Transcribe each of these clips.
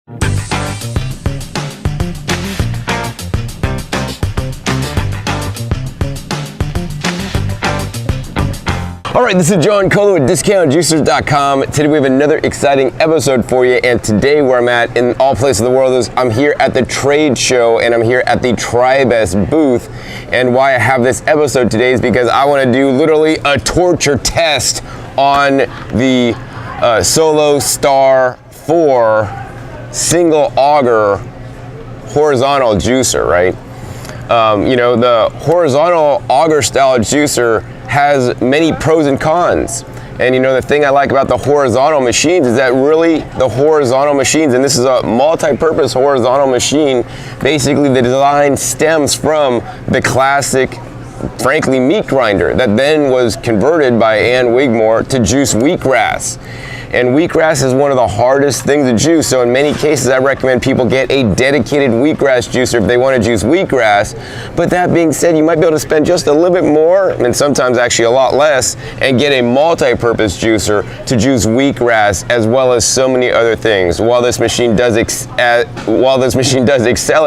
All right, this is John Colo at DiscountJuicers.com. Today we have another exciting episode for you, and today where I'm at in all places of the world is I'm here at the trade show, and I'm here at the Tribest booth. And why I have this episode today is because I want to do literally a torture test on the Solostar 4 single auger horizontal juicer, right? You know, the horizontal auger style juicer has many pros and cons. And you know, the thing I like about the horizontal machines is that really the horizontal machines, and this is a multi-purpose horizontal machine, basically the design stems from the classic, frankly, meat grinder that then was converted by Ann Wigmore to juice wheatgrass. And wheatgrass is one of the hardest things to juice, so in many cases I recommend people get a dedicated wheatgrass juicer if they want to juice wheatgrass. But that being said, you might be able to spend just a little bit more, and sometimes actually a lot less, and get a multi-purpose juicer to juice wheatgrass as well as so many other things. While this machine does excel at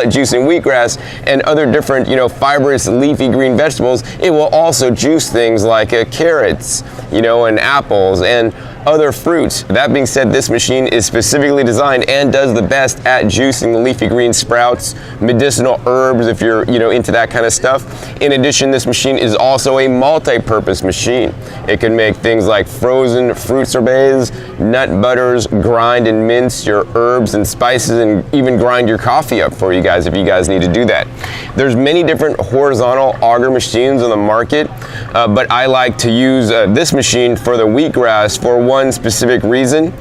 juicing wheatgrass and other different, you know, fibrous leafy green vegetables, it will also juice things like carrots, you know, and apples and other fruits. That being said, this machine is specifically designed and does the best at juicing the leafy green sprouts, medicinal herbs if you're, you know, into that kind of stuff. In addition, this machine is also a multi-purpose machine. It can make things like frozen fruit sorbets, nut butters, grind and mince your herbs and spices, and even grind your coffee up for you guys if you guys need to do that. There's many different horizontal auger machines on the market, but I like to use this machine for the wheatgrass for one specific reason.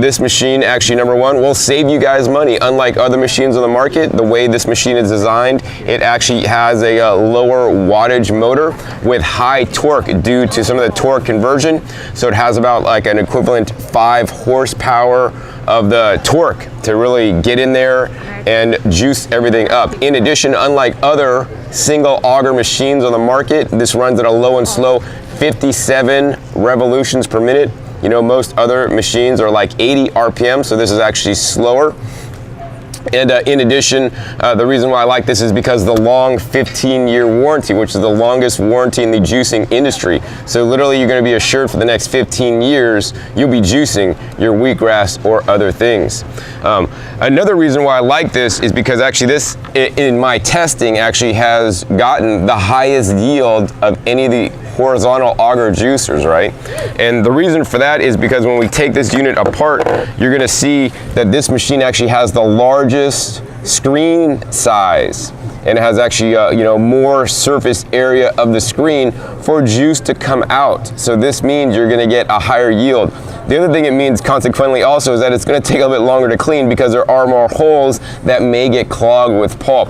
This machine actually, number one, will save you guys money. Unlike other machines on the market, the way this machine is designed, it actually has a lower wattage motor with high torque due to some of the torque conversion. So it has about like an equivalent 5 horsepower of the torque to really get in there and juice everything up. In addition, unlike other single auger machines on the market, this runs at a low and slow 57 revolutions per minute. You know, most other machines are like 80 RPM, so this is actually slower. And in addition, the reason why I like this is because the long 15-year warranty, which is the longest warranty in the juicing industry. So literally you're going to be assured for the next 15 years you'll be juicing your wheatgrass or other things. Another reason why I like this is because actually this, in my testing, actually has gotten the highest yield of any of the horizontal auger juicers, right? And the reason for that is because when we take this unit apart, you're gonna see that this machine actually has the largest screen size, and it has actually you know, more surface area of the screen for juice to come out. So this means you're gonna get a higher yield. The other thing it means consequently also is that it's gonna take a bit longer to clean because there are more holes that may get clogged with pulp.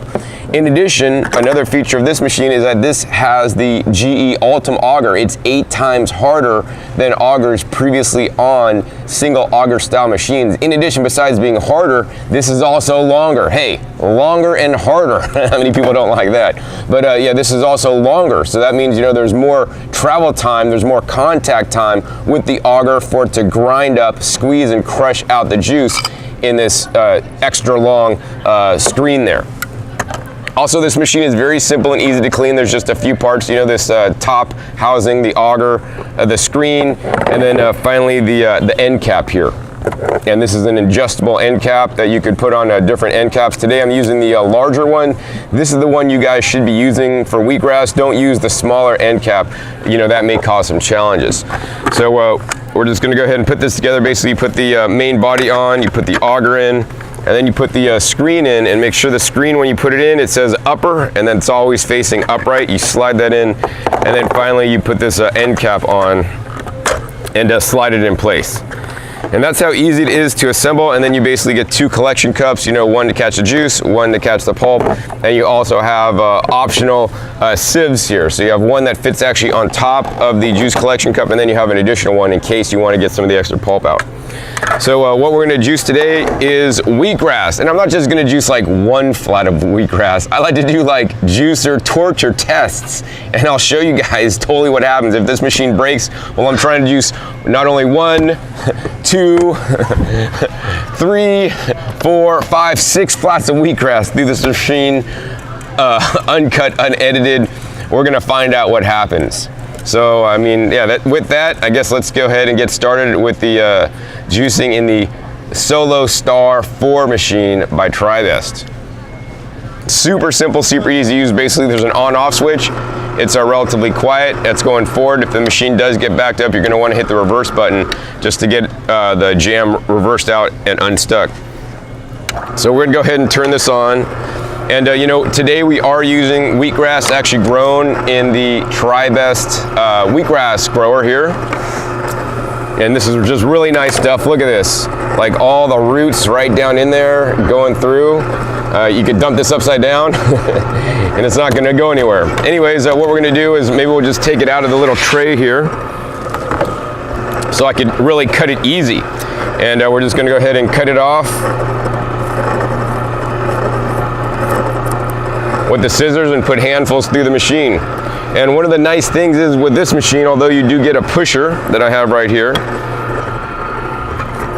In addition, another feature of this machine is that this has the GE Ultim auger. It's 8 times harder than augers previously on single auger style machines. In addition, besides being harder, this is also longer. Hey, longer and harder. How many people don't like that? But yeah, this is also longer. So that means, you know, there's more travel time, there's more contact time with the auger for it to grind up, squeeze, and crush out the juice in this extra long screen there. Also, this machine is very simple and easy to clean. There's just a few parts, you know, this top housing, the auger, the screen, and then finally the end cap here. And this is an adjustable end cap that you could put on different end caps. Today I'm using the larger one. This is the one you guys should be using for wheatgrass. Don't use the smaller end cap. You know, that may cause some challenges. So we're just gonna go ahead and put this together. Basically, you put the main body on, you put the auger in, and then you put the screen in, and make sure the screen, when you put it in, it says upper, and then it's always facing upright. You slide that in, and then finally you put this end cap on and slide it in place. And that's how easy it is to assemble. And then you basically get 2 collection cups, you know, one to catch the juice, one to catch the pulp. And you also have optional sieves here. So you have one that fits actually on top of the juice collection cup, and then you have an additional one in case you want to get some of the extra pulp out. So what we're gonna juice today is wheatgrass. And I'm not just gonna juice like one flat of wheatgrass. I like to do like juicer torture tests. And I'll show you guys totally what happens if this machine breaks while I'm trying to juice not only 1, 2, 3, 4, 5, 6 flats of wheatgrass through this machine, uncut, unedited. We're gonna find out what happens. So, I mean, yeah, with that, I guess let's go ahead and get started with the juicing in the Solostar 4 machine by Tribest. Super simple, super easy to use. Basically, there's an on-off switch. It's relatively quiet. It's going forward. If the machine does get backed up, you're gonna wanna hit the reverse button just to get the jam reversed out and unstuck. So we're gonna go ahead and turn this on. And you know, today we are using wheatgrass actually grown in the Tribest wheatgrass grower here. And this is just really nice stuff. Look at this, like all the roots right down in there going through. You could dump this upside down and it's not gonna go anywhere. Anyways, what we're gonna do is maybe we'll just take it out of the little tray here so I could really cut it easy. And we're just gonna go ahead and cut it off with the scissors and put handfuls through the machine. And one of the nice things is with this machine, although you do get a pusher that I have right here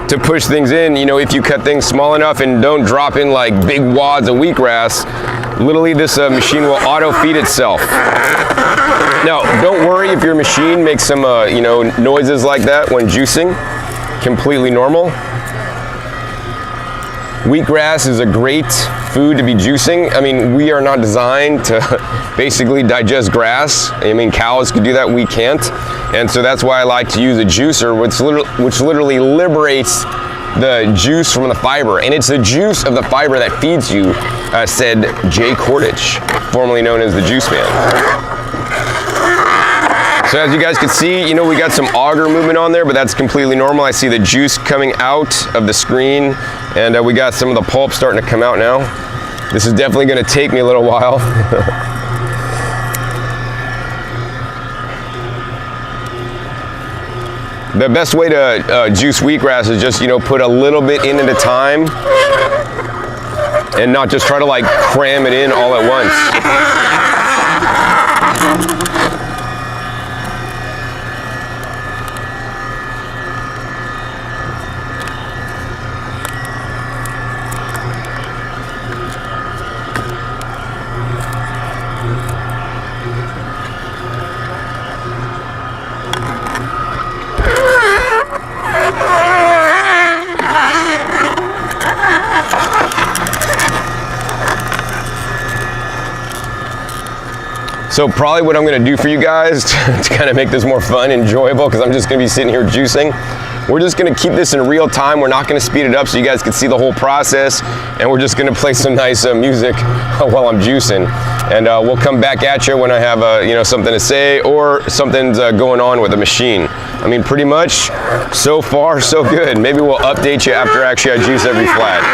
to push things in, you know, if you cut things small enough and don't drop in like big wads of wheatgrass, literally this machine will auto feed itself. Now, don't worry if your machine makes some you know, noises like that when juicing. Completely normal. Wheatgrass is a great food to be juicing. I mean, we are not designed to basically digest grass. I mean, cows could do that, we can't. And so that's why I like to use a juicer, which literally liberates the juice from the fiber. And it's the juice of the fiber that feeds you, said Jay Cordich, formerly known as the Juice Man. So as you guys can see, you know, we got some auger movement on there, but that's completely normal. I see the juice coming out of the screen, and we got some of the pulp starting to come out now. This is definitely gonna take me a little while. The best way to juice wheatgrass is just, you know, put a little bit in at a time and not just try to like cram it in all at once. So probably what I'm gonna do for you guys to kind of make this more fun, enjoyable, because I'm just gonna be sitting here juicing. We're just gonna keep this in real time. We're not gonna speed it up so you guys can see the whole process. And we're just gonna play some nice music while I'm juicing. And we'll come back at you when I have you know, something to say or something's going on with the machine. I mean, pretty much so far so good. Maybe we'll update you after actually I juice every flat.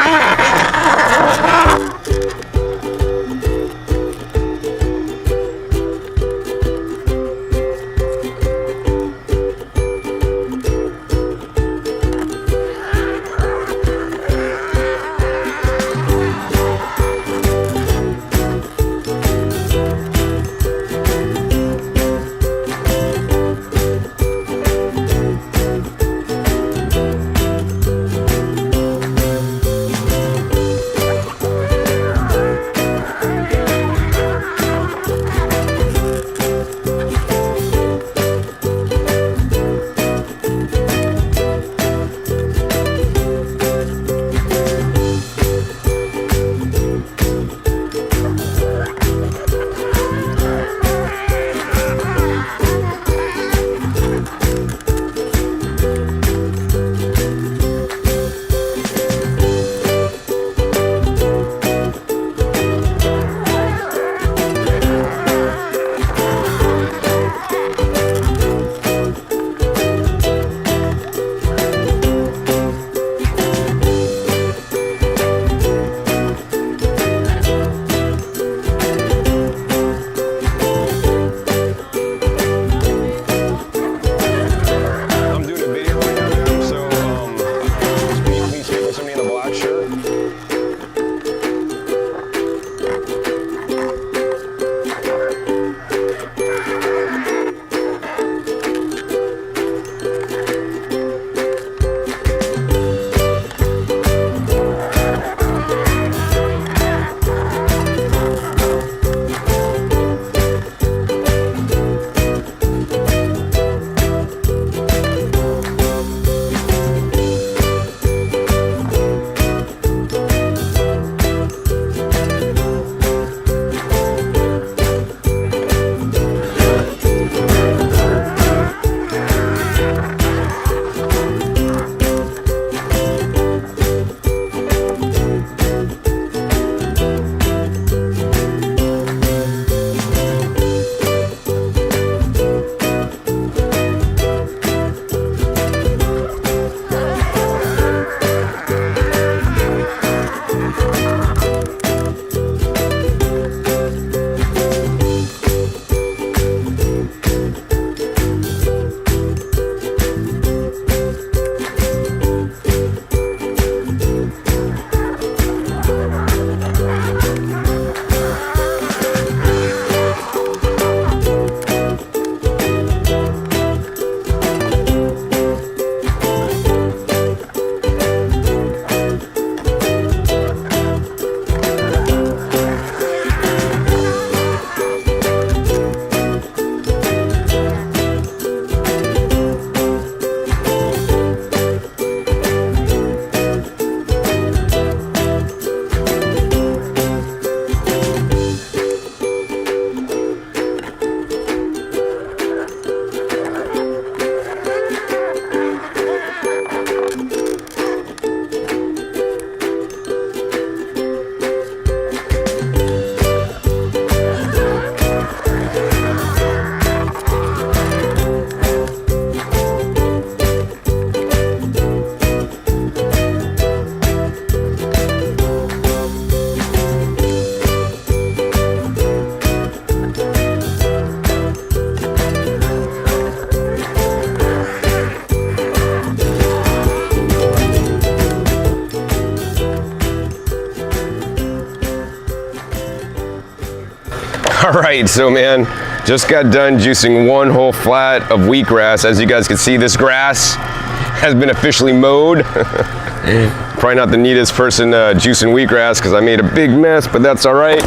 All right, so man, just got done juicing one whole flat of wheatgrass. As you guys can see, this grass has been officially mowed. Probably not the neatest person juicing wheatgrass because I made a big mess, but that's all right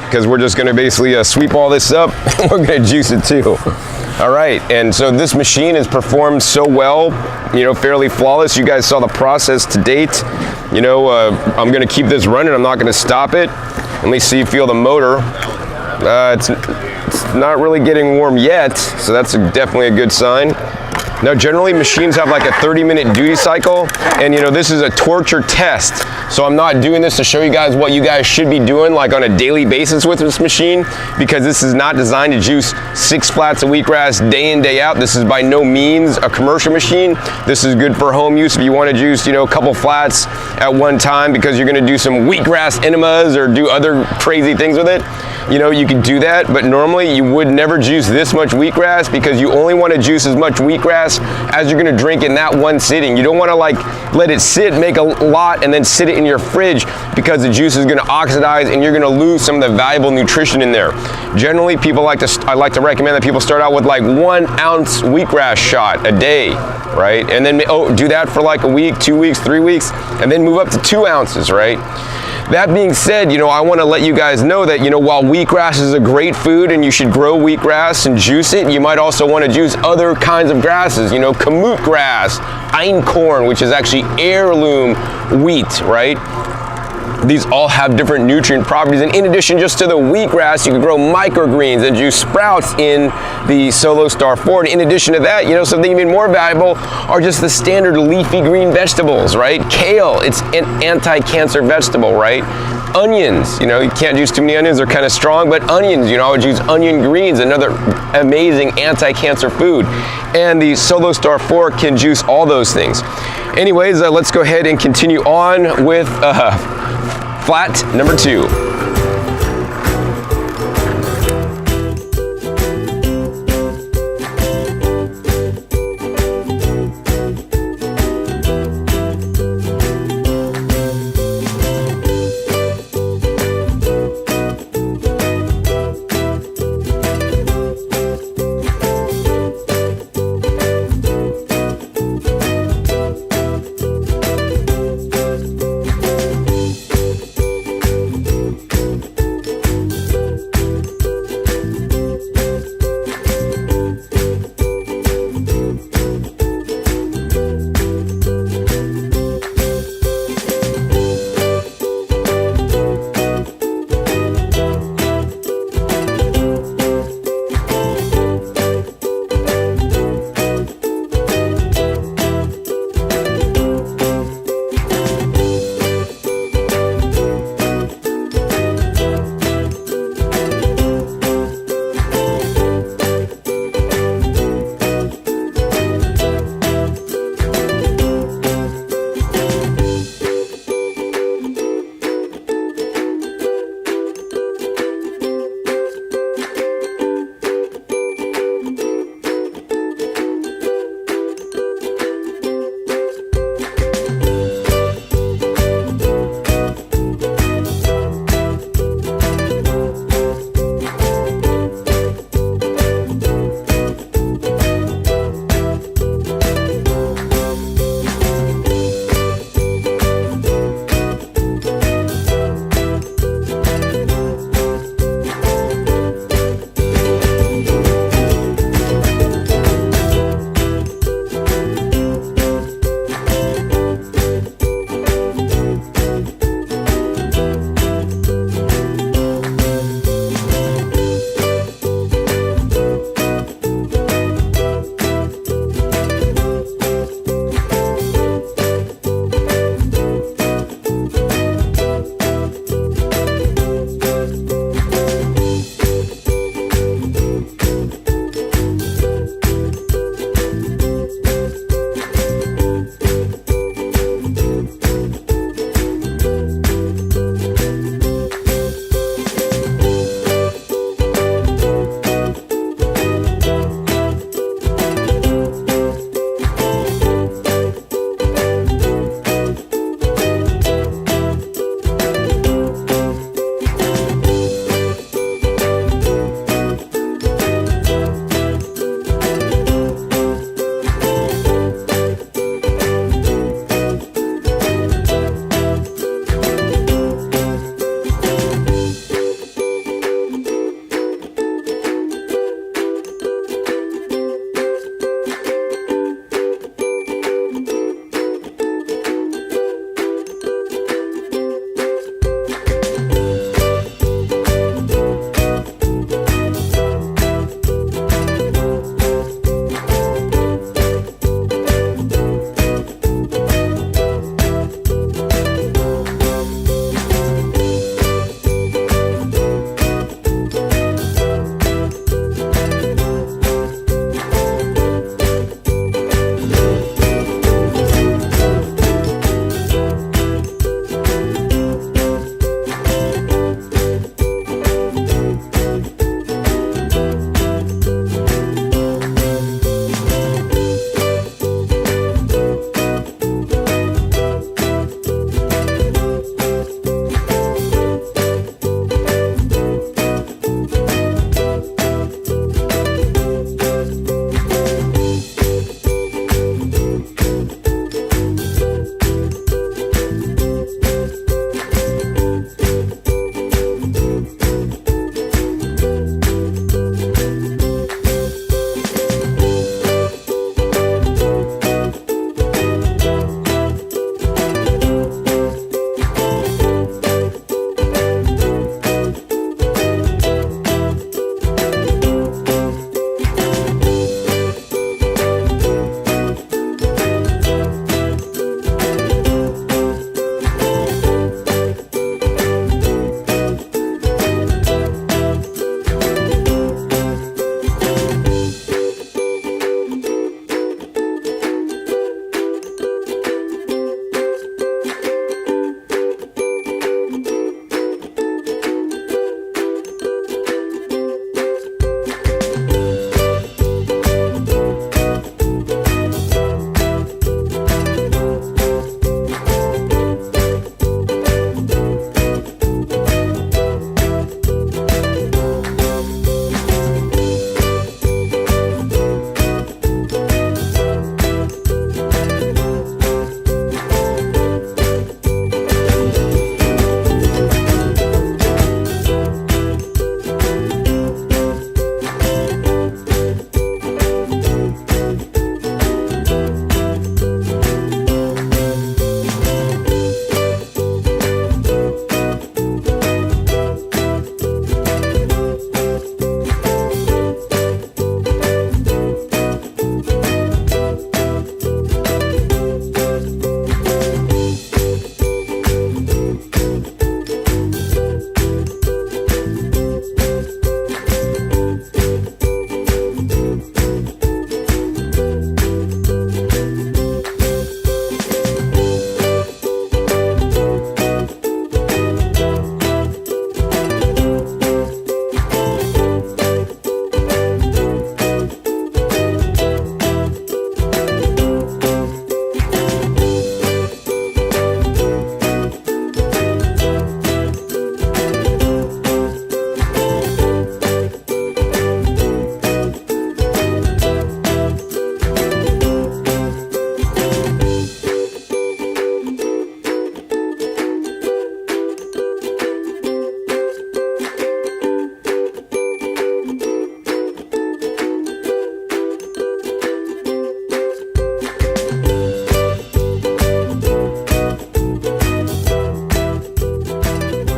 because we're just gonna basically sweep all this up and we're gonna juice it too. All right, and so this machine has performed so well, you know, fairly flawless. You guys saw the process to date. You know, I'm gonna keep this running. I'm not gonna stop it. At least so you feel the motor. It's not really getting warm yet, so that's definitely a good sign. Now, generally machines have like a 30-minute duty cycle, and you know, this is a torture test. So I'm not doing this to show you guys what you guys should be doing like on a daily basis with this machine, because this is not designed to juice 6 flats of wheatgrass day in, day out. This is by no means a commercial machine. This is good for home use if you want to juice, you know, a couple flats at one time because you're going to do some wheatgrass enemas or do other crazy things with it. You know, you can do that, but normally you would never juice this much wheatgrass because you only want to juice as much wheatgrass as you're going to drink in that one sitting. You don't want to like let it sit, make a lot, and then sit it in your fridge because the juice is going to oxidize and you're going to lose some of the valuable nutrition in there. Generally, I like to recommend that people start out with like 1 ounce wheatgrass shot a day, right? And then do that for like a week, 2 weeks, 3 weeks, and then move up to 2 ounces, right? That being said, you know, I want to let you guys know that, you know, while wheatgrass is a great food and you should grow wheatgrass and juice it, you might also want to juice other kinds of grasses, you know, kamut grass, einkorn, which is actually heirloom wheat, right? These all have different nutrient properties, and in addition just to the wheatgrass, you can grow microgreens and juice sprouts in the Solostar 4. And in addition to that, you know, something even more valuable are just the standard leafy green vegetables, right? Kale, it's an anti-cancer vegetable, right? Onions, you know, you can't juice too many onions, they're kind of strong, but onions, you know, I would use onion greens, another amazing anti-cancer food. And the Solostar 4 can juice all those things. Anyways, let's go ahead and continue on with flat number 2.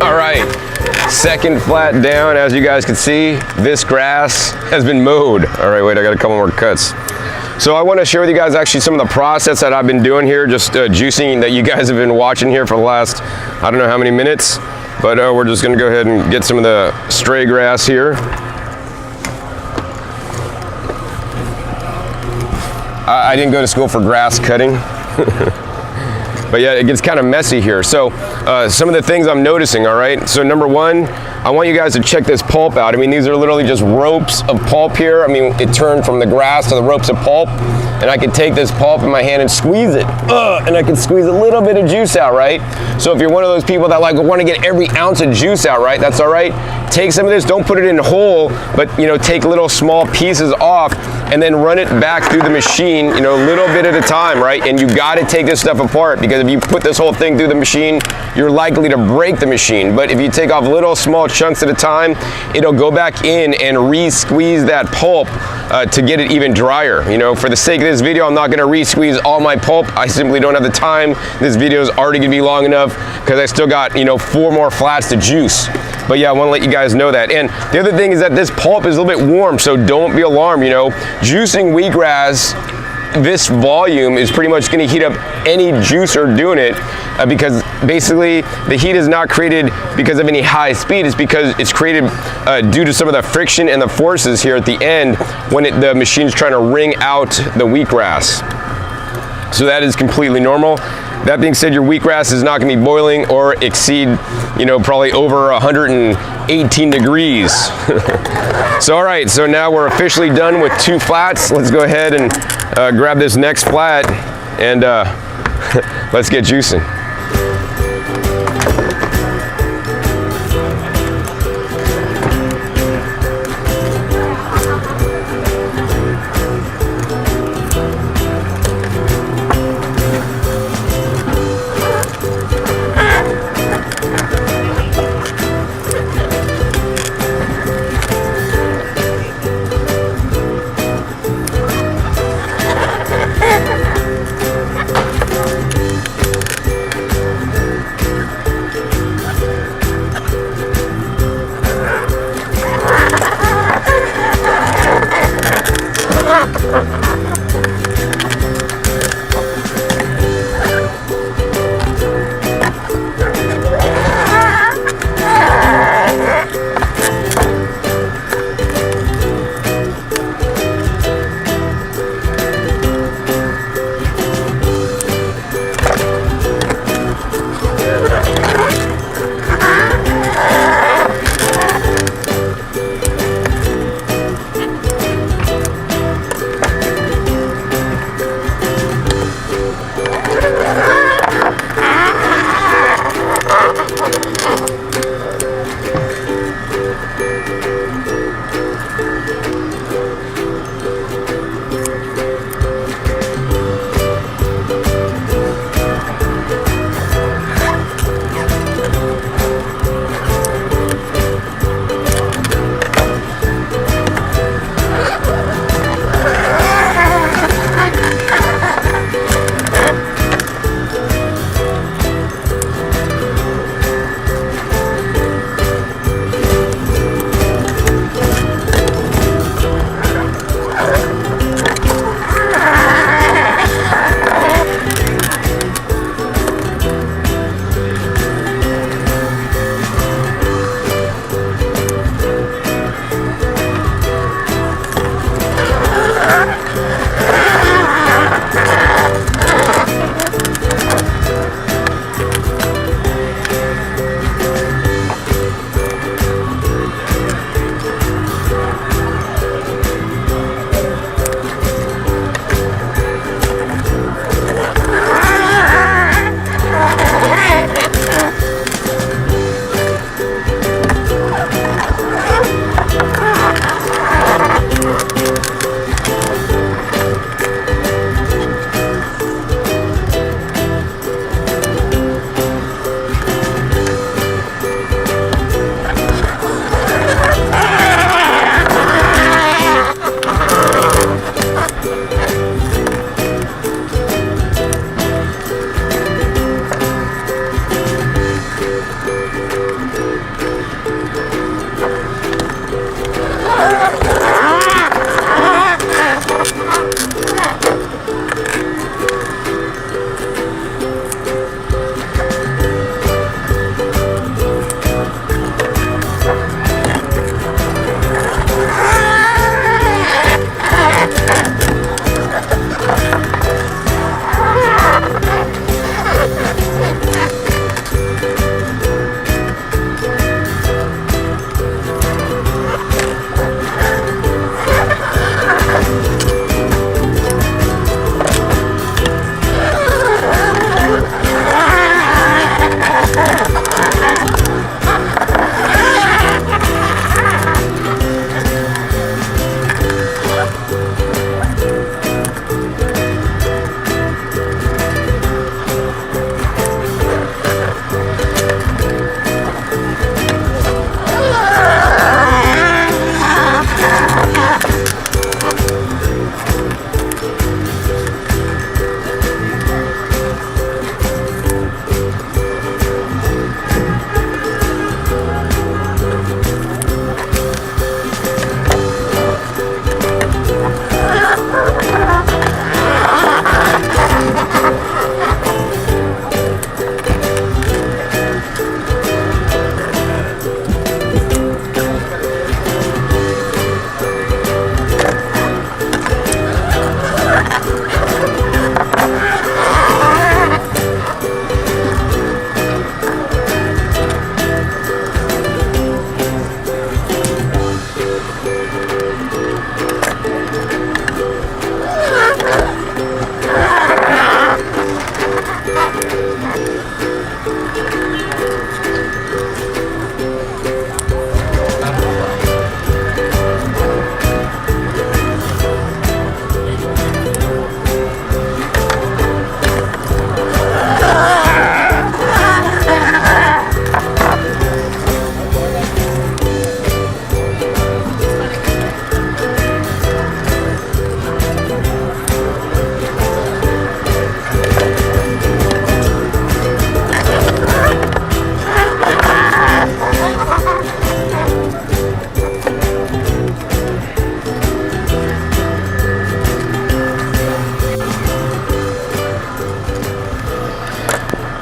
All right, second flat down. As you guys can see, this grass has been mowed. All right, wait, I got a couple more cuts. So I want to share with you guys actually some of the process that I've been doing here, just juicing that you guys have been watching here for the last, I don't know how many minutes, but we're just going to go ahead and get some of the stray grass here. I didn't go to school for grass cutting. But yeah, it gets kind of messy here. So some of the things I'm noticing, all right? So number one, I want you guys to check this pulp out. I mean, these are literally just ropes of pulp here. I mean, it turned from the grass to the ropes of pulp, and I can take this pulp in my hand and squeeze it, and I can squeeze a little bit of juice out, right? So if you're one of those people that like want to get every ounce of juice out, right? That's all right. Take some of this, don't put it in whole, but you know, take little small pieces off and then run it back through the machine, you know, a little bit at a time, right? And you got to take this stuff apart, because if you put this whole thing through the machine, you're likely to break the machine. But if you take off little small chunks at a time, it'll go back in and re-squeeze that pulp to get it even drier. You know, for the sake of this video, I'm not going to re-squeeze all my pulp. I simply don't have the time. This video is already going to be long enough because I still got, you know, 4 more flats to juice. But yeah, I want to let you guys know that. And the other thing is that this pulp is a little bit warm, so don't be alarmed. You know, juicing wheatgrass, this volume is pretty much going to heat up any juicer doing it, because basically the heat is not created because of any high speed. It's because it's created due to some of the friction and the forces here at the end when the machine's trying to wring out the wheatgrass. So that is completely normal. That being said, your wheatgrass is not going to be boiling or exceed, you know, probably over 118 degrees. So all right, so now we're officially done with 2 flats. Let's go ahead and grab this next flat and let's get juicing.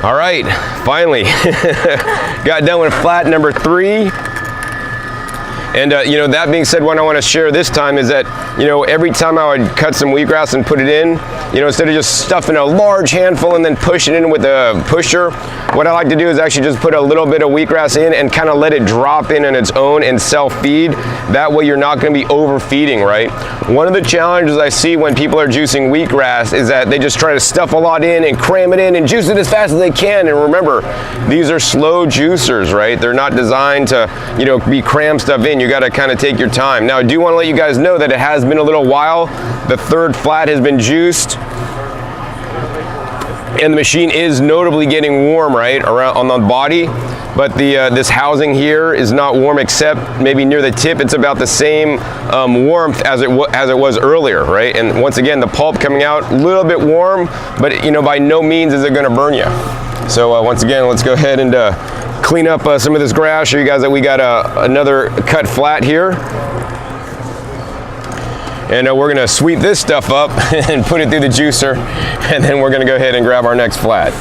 All right, finally got done with flat number 3. And you know, that being said, what I want to share this time is that, you know, every time I would cut some wheatgrass and put it in, you know, instead of just stuffing a large handful and then push it in with a pusher, what I like to do is actually just put a little bit of wheatgrass in and kind of let it drop in on its own and self-feed. That way you're not going to be overfeeding, right? One of the challenges I see when people are juicing wheatgrass is that they just try to stuff a lot in and cram it in and juice it as fast as they can. And remember, these are slow juicers, right? They're not designed to, you know, be cram stuff in. You got to kind of take your time. Now, I do want to let you guys know that it has been a little while. The 3rd flat has been juiced, and the machine is notably getting warm, right, around on the body. But the this housing here is not warm, except maybe near the tip. It's about the same warmth as it was earlier, right? And once again, the pulp coming out a little bit warm, but you know, by no means is it going to burn you. So once again, let's go ahead and clean up some of this grass. Show you guys that we got another cut flat here. And we're gonna sweep this stuff up and put it through the juicer, and then we're gonna go ahead and grab our next flat.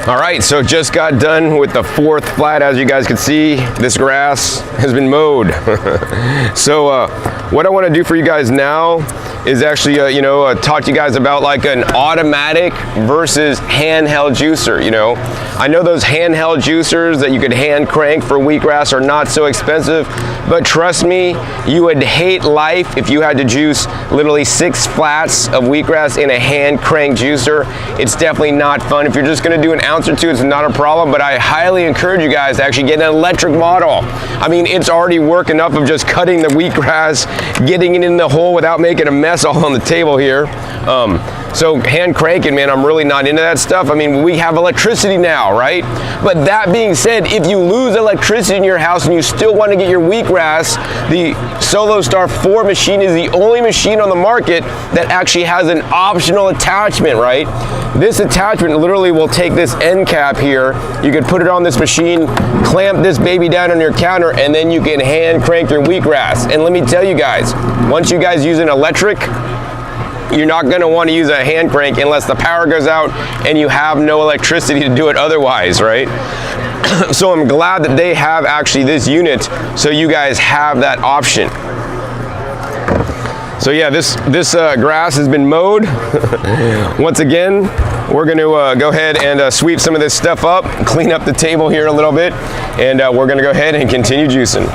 All right, so just got done with the 4th flat. As you guys can see, this grass has been mowed. So what I want to do for you guys now is actually, talk to you guys about like an automatic versus handheld juicer. I know those handheld juicers that you could hand crank for wheatgrass are not so expensive, but trust me, you would hate life if you had to juice literally 6 flats of wheatgrass in a hand crank juicer. It's definitely not fun. If you're just going to do an ounce or 2, it's not a problem, but I highly encourage you guys to actually get an electric model. I mean, it's already work enough of just cutting the wheatgrass, getting it in the hole without making a mess all on the table here. So hand cranking, man, I'm really not into that stuff. I mean, we have electricity now, right? But that being said, if you lose electricity in your house and you still want to get your wheatgrass, the Solostar 4 machine is the only machine on the market that actually has an optional attachment, right? This attachment literally will take this end cap here. You could put it on this machine, clamp this baby down on your counter, and then you can hand crank your wheatgrass. And let me tell you guys, once you guys use an electric, you're not going to want to use a hand crank unless the power goes out and you have no electricity to do it otherwise, right? So I'm glad that they have actually this unit so you guys have that option. So yeah, this grass has been mowed. Once again, we're going to go ahead and sweep some of this stuff up, clean up the table here a little bit, and we're going to go ahead and continue juicing.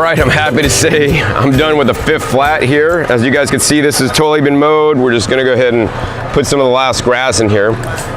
right, I'm happy to say I'm done with the 5th flat here. As you guys can see, this has totally been mowed. We're just gonna go ahead and put some of the last grass in here.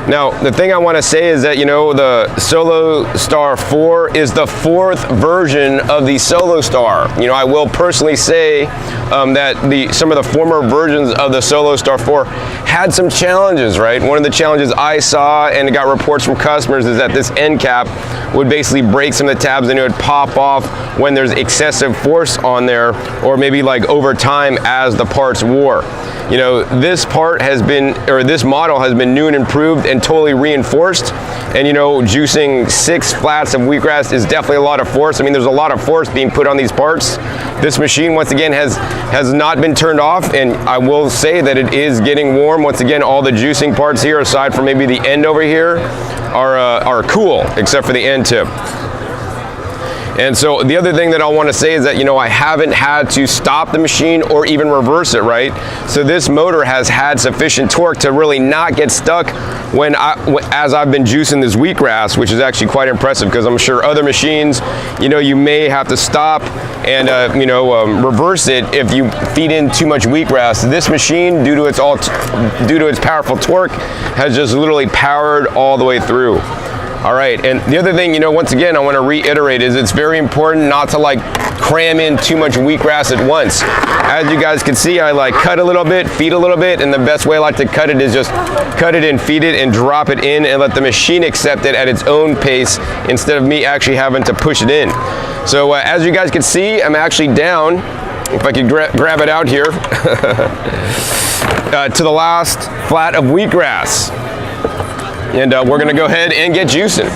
Now, the thing I wanna say is that, you know, the Solostar 4 is the 4th version of the Solostar. You know, I will personally say that some of the former versions of the Solostar 4 had some challenges, right? One of the challenges I saw and got reports from customers is that this end cap would basically break some of the tabs and it would pop off when there's excessive force on there, or maybe like over time as the parts wore. You know, this part has been, or this model has been new and improved and totally reinforced. And you know, juicing 6 flats of wheatgrass is definitely a lot of force. I mean, there's a lot of force being put on these parts. This machine, once again, has not been turned off, and I will say that it is getting warm. Once again, all the juicing parts here, aside from maybe the end over here, are cool, except for the end tip. And so the other thing that I want to say is that, you know, I haven't had to stop the machine or even reverse it, right? So this motor has had sufficient torque to really not get stuck as I've been juicing this wheatgrass, which is actually quite impressive, because I'm sure other machines, you know, you may have to stop and reverse it if you feed in too much wheatgrass. This machine, due to its powerful torque, has just literally powered all the way through. All right, and the other thing, you know, once again, I want to reiterate is it's very important not to like cram in too much wheatgrass at once. As you guys can see, I like cut a little bit, feed a little bit, and the best way I like to cut it is just cut it and feed it and drop it in and let the machine accept it at its own pace instead of me actually having to push it in. So as you guys can see, I'm actually down, if I could grab it out here, to the last flat of wheatgrass. And we're gonna go ahead and get juicing.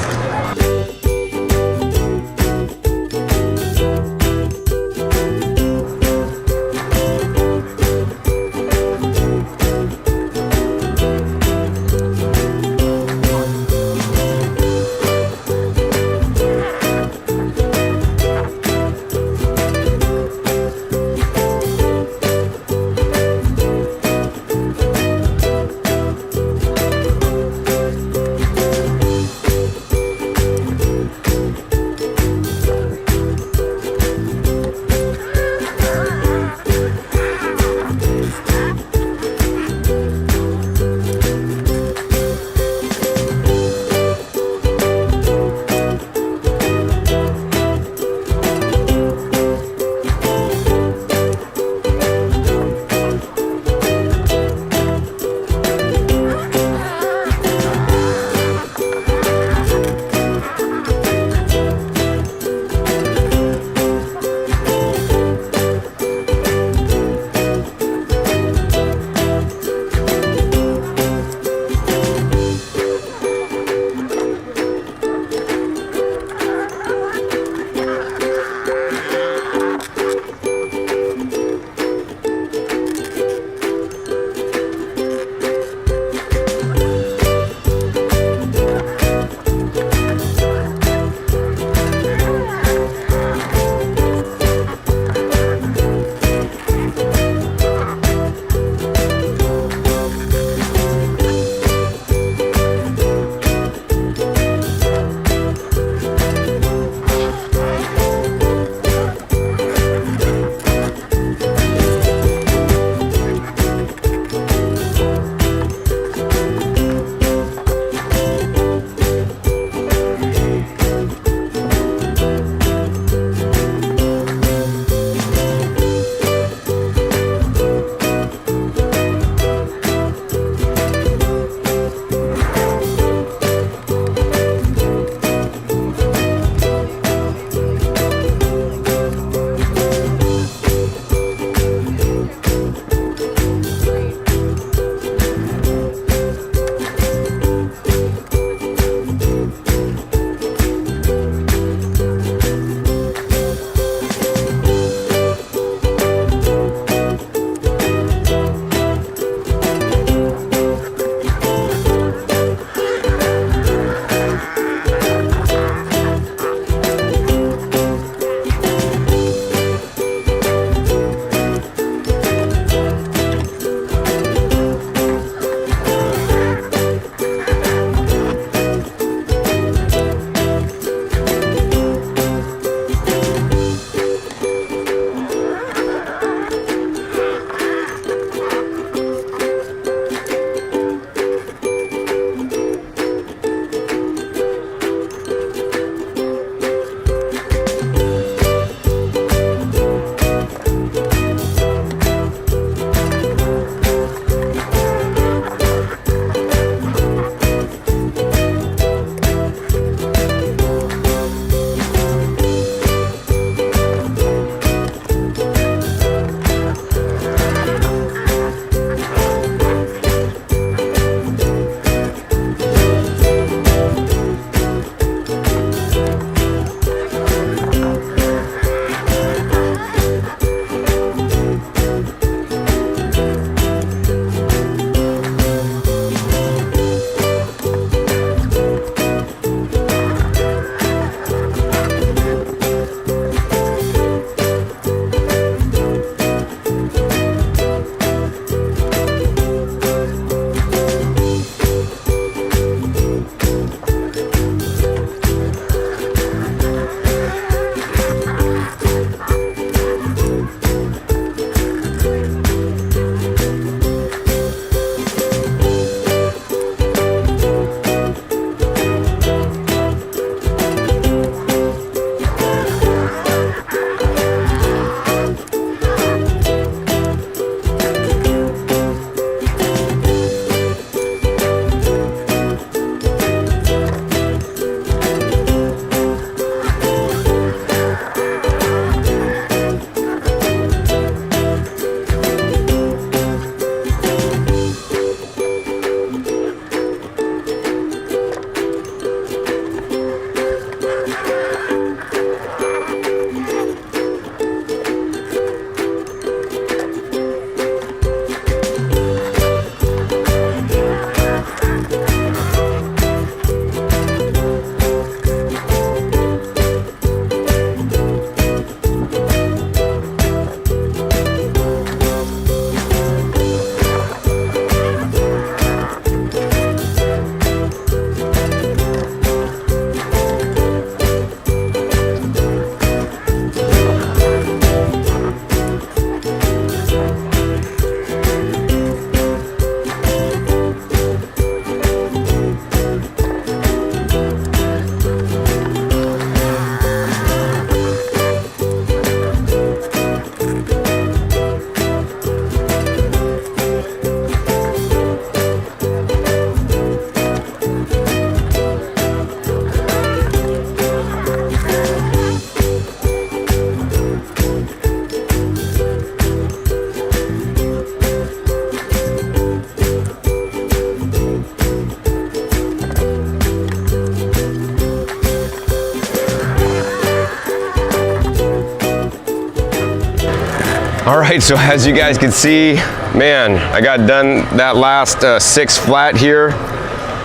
right, so as you guys can see, man, I got done that last 6 flat here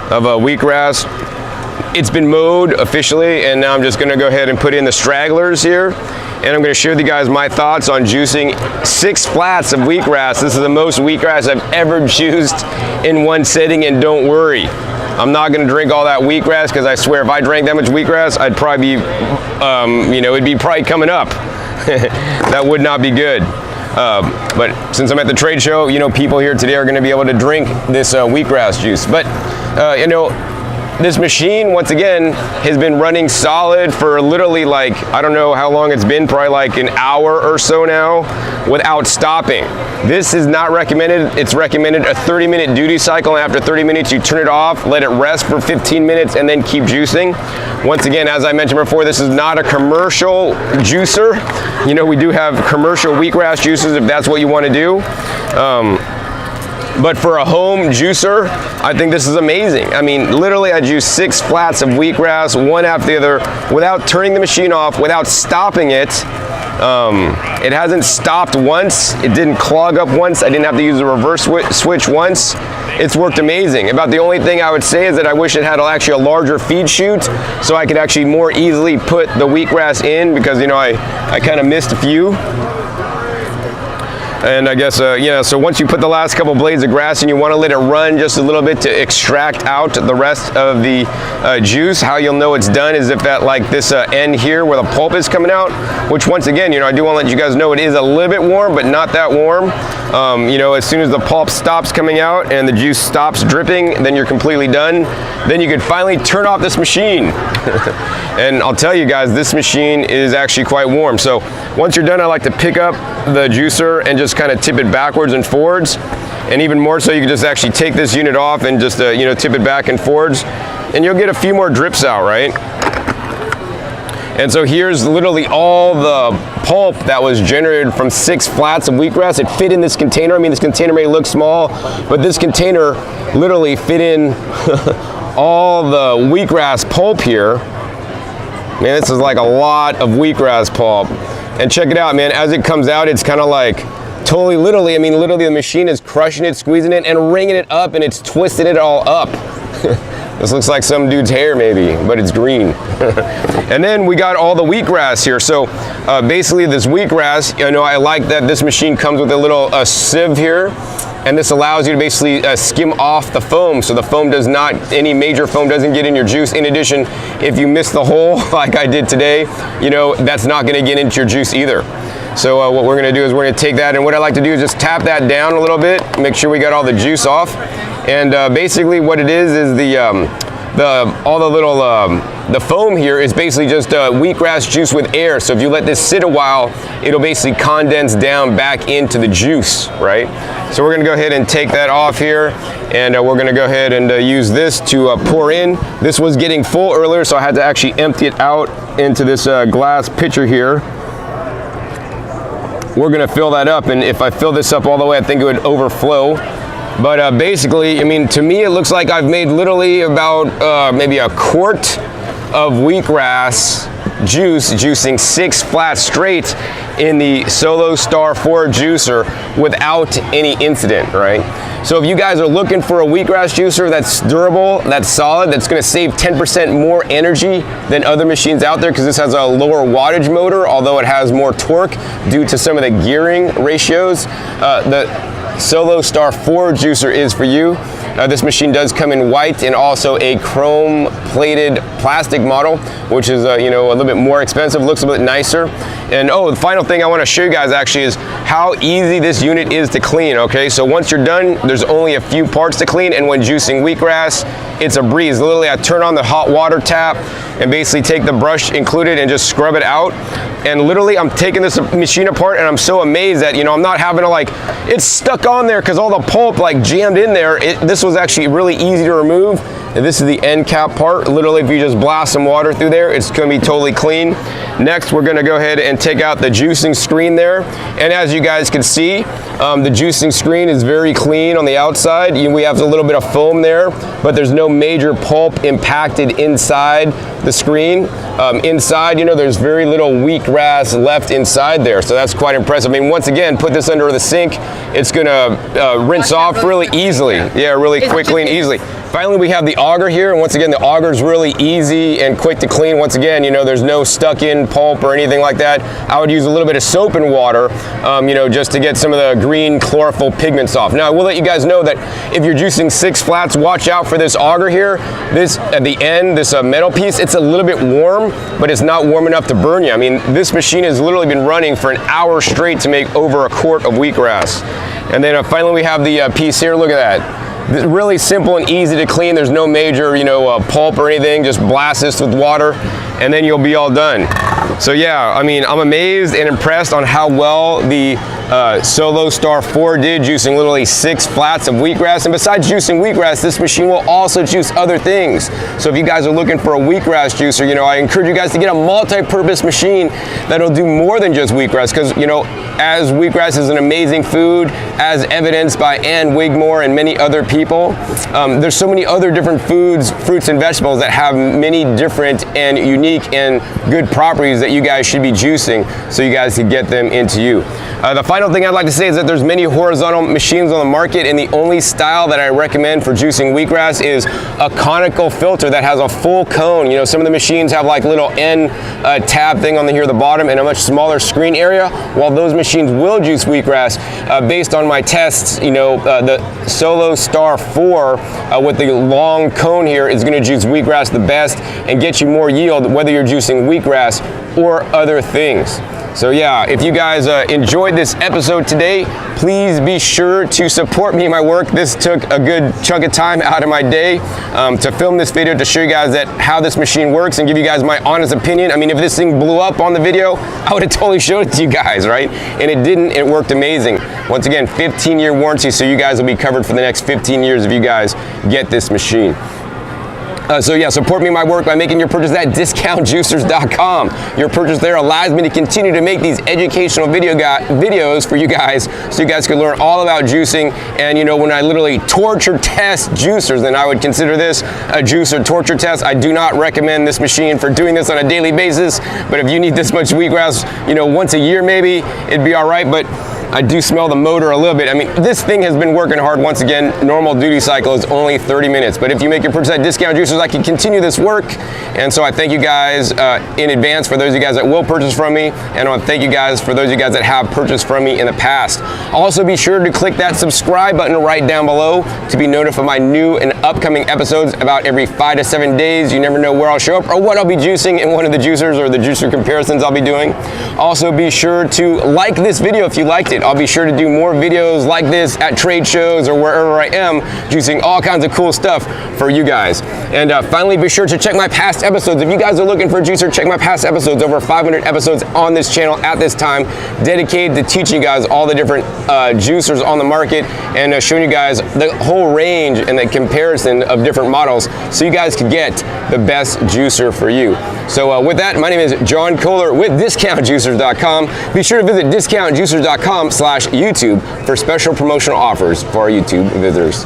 of wheatgrass. It's been mowed officially, and now I'm just gonna go ahead and put in the stragglers here, and I'm gonna share with you guys my thoughts on juicing 6 flats of wheatgrass. This is the most wheatgrass I've ever juiced in one sitting, and don't worry, I'm not gonna drink all that wheatgrass, because I swear if I drank that much wheatgrass, I'd probably be, you know, it'd be probably coming up. That would not be good. But since I'm at the trade show, you know, people here today are gonna be able to drink this wheatgrass juice. But, you know, this machine, once again, has been running solid for literally like, I don't know how long it's been, probably like an hour or so now, without stopping. This is not recommended. It's recommended a 30-minute duty cycle, and after 30 minutes, you turn it off, let it rest for 15 minutes, and then keep juicing. Once again, as I mentioned before, this is not a commercial juicer. You know, we do have commercial wheatgrass juices if that's what you want to do. But for a home juicer, I think this is amazing. I mean, literally I juiced 6 flats of wheatgrass, one after the other, without turning the machine off, without stopping it. It hasn't stopped once. It didn't clog up once. I didn't have to use the reverse switch once. It's worked amazing. About the only thing I would say is that I wish it had actually a larger feed chute, so I could actually more easily put the wheatgrass in, because, you know, I kind of missed a few. And I guess, yeah, so once you put the last couple blades of grass in, you want to let it run just a little bit to extract out the rest of the juice. How you'll know it's done is if at like this end here where the pulp is coming out, which once again, you know, I do want to let you guys know it is a little bit warm, but not that warm. You know, as soon as the pulp stops coming out and the juice stops dripping, then you're completely done. Then you can finally turn off this machine. And I'll tell you guys, this machine is actually quite warm. So once you're done, I like to pick up the juicer and just kind of tip it backwards and forwards. And even more so, you can just actually take this unit off and just, you know, tip it back and forwards. And you'll get a few more drips out, right? And so here's literally all the pulp that was generated from 6 flats of wheatgrass. It fit in this container. I mean, this container may look small, but this container literally fit in all the wheatgrass pulp here. Man, this is like a lot of wheatgrass pulp. And check it out, man, as it comes out, it's kind of like totally, literally, I mean, literally the machine is crushing it, squeezing it, and wringing it up, and it's twisting it all up. This looks like some dude's hair maybe, but it's green. And then we got all the wheatgrass here. So basically this wheatgrass, you know, I like that this machine comes with a little sieve here. And this allows you to basically skim off the foam, so the foam does not, any major foam doesn't get in your juice. In addition, if you miss the hole like I did today, you know, that's not gonna get into your juice either. So what we're gonna do is we're gonna take that, and what I like to do is just tap that down a little bit, make sure we got all the juice off. And basically what it is all the little, the foam here is basically just wheatgrass juice with air. So if you let this sit a while, it'll basically condense down back into the juice, right? So we're gonna go ahead and take that off here, and we're gonna go ahead and use this to pour in. This was getting full earlier, so I had to actually empty it out into this glass pitcher here. We're gonna fill that up, and if I fill this up all the way, I think it would overflow. But basically, I mean, to me, it looks like I've made literally about maybe a quart of wheatgrass juice, juicing 6 flats straight in the Solostar 4 juicer without any incident, right? So if you guys are looking for a wheatgrass juicer that's durable, that's solid, that's gonna save 10% more energy than other machines out there, because this has a lower wattage motor, although it has more torque due to some of the gearing ratios, the Solostar 4 juicer is for you. This machine does come in white and also a chrome plated plastic model, which is you know, a little bit more expensive, looks a bit nicer. And oh, the final thing I want to show you guys actually is how easy this unit is to clean. Okay, so once you're done, there's only a few parts to clean, and when juicing wheatgrass, it's a breeze. Literally, I turn on the hot water tap and basically take the brush included and just scrub it out. And literally, I'm taking this machine apart, and I'm so amazed that, you know, I'm not having to like, it's stuck on there because all the pulp like jammed in there. This was actually really easy to remove. And this is the end cap part. Literally, if you just blast some water through there, it's gonna be totally clean. Next, we're gonna go ahead and take out the juicing screen there. And as you guys can see, the juicing screen is very clean on the outside. We have a little bit of foam there, but there's no major pulp impacted inside the screen. Inside, there's very little wheatgrass left inside there, so that's quite impressive. I mean, once again, put this under the sink, it's gonna rinse off really easily. Yeah, really quickly and easily. Finally, we have the auger here, and once again, the auger is really easy and quick to clean. Once again, there's no stuck-in pulp or anything like that. I would use a little bit of soap and water, just to get some of the green chlorophyll pigments off. Now, I will let you guys know that if you're juicing 6 flats, watch out for this auger here. This, at the end, this metal piece, it's a little bit warm, but it's not warm enough to burn you. I mean, this machine has literally been running for an hour straight to make over a quart of wheatgrass. And then finally, we have the piece here. Look at that. Really simple and easy to clean. There's no major, pulp or anything. Just blast this with water, and then you'll be all done. So yeah, I mean, I'm amazed and impressed on how well the Solostar 4 did, juicing literally 6 flats of wheatgrass. And besides juicing wheatgrass, this machine will also juice other things. So if you guys are looking for a wheatgrass juicer, I encourage you guys to get a multi-purpose machine that'll do more than just wheatgrass, because as wheatgrass is an amazing food, as evidenced by Ann Wigmore and many other people, there's so many other different foods, fruits and vegetables that have many different and unique and good properties that you guys should be juicing, so you guys can get them into you. The final thing I'd like to say is that there's many horizontal machines on the market, and the only style that I recommend for juicing wheatgrass is a conical filter that has a full cone. Some of the machines have like little end tab thing on here at the bottom and a much smaller screen area, while those machines will juice wheatgrass. Based on my tests, the Solostar 4 with the long cone here is going to juice wheatgrass the best and get you more yield, whether you're juicing wheatgrass or other things. So yeah, if you guys enjoyed this episode today, please be sure to support me in my work. This took a good chunk of time out of my day to film this video, to show you guys how this machine works and give you guys my honest opinion. I mean, if this thing blew up on the video, I would have totally showed it to you guys, right? And it didn't. It worked amazing. Once again, 15-year warranty, so you guys will be covered for the next 15 years if you guys get this machine. So yeah, support me in my work by making your purchase at discountjuicers.com. Your purchase there allows me to continue to make these educational videos for you guys, so you guys can learn all about juicing. And when I literally torture test juicers, then I would consider this a juicer torture test. I do not recommend this machine for doing this on a daily basis, but if you need this much wheatgrass, once a year maybe, it'd be all right. But I do smell the motor a little bit. I mean, this thing has been working hard. Once again, normal duty cycle is only 30 minutes. But if you make your purchase at Discount Juicers, I can continue this work. And so I thank you guys in advance for those of you guys that will purchase from me. And I want to thank you guys for those of you guys that have purchased from me in the past. Also, be sure to click that subscribe button right down below to be notified of my new and upcoming episodes about every 5 to 7 days. You never know where I'll show up or what I'll be juicing in one of the juicers or the juicer comparisons I'll be doing. Also, be sure to like this video if you liked it. I'll be sure to do more videos like this at trade shows or wherever I am, juicing all kinds of cool stuff for you guys. And finally, be sure to check my past episodes. If you guys are looking for a juicer, check my past episodes. Over 500 episodes on this channel at this time, dedicated to teaching you guys all the different juicers on the market and showing you guys the whole range and the comparison of different models, so you guys can get the best juicer for you. So with that, my name is John Kohler with DiscountJuicers.com. Be sure to visit DiscountJuicers.com/YouTube for special promotional offers for our YouTube visitors.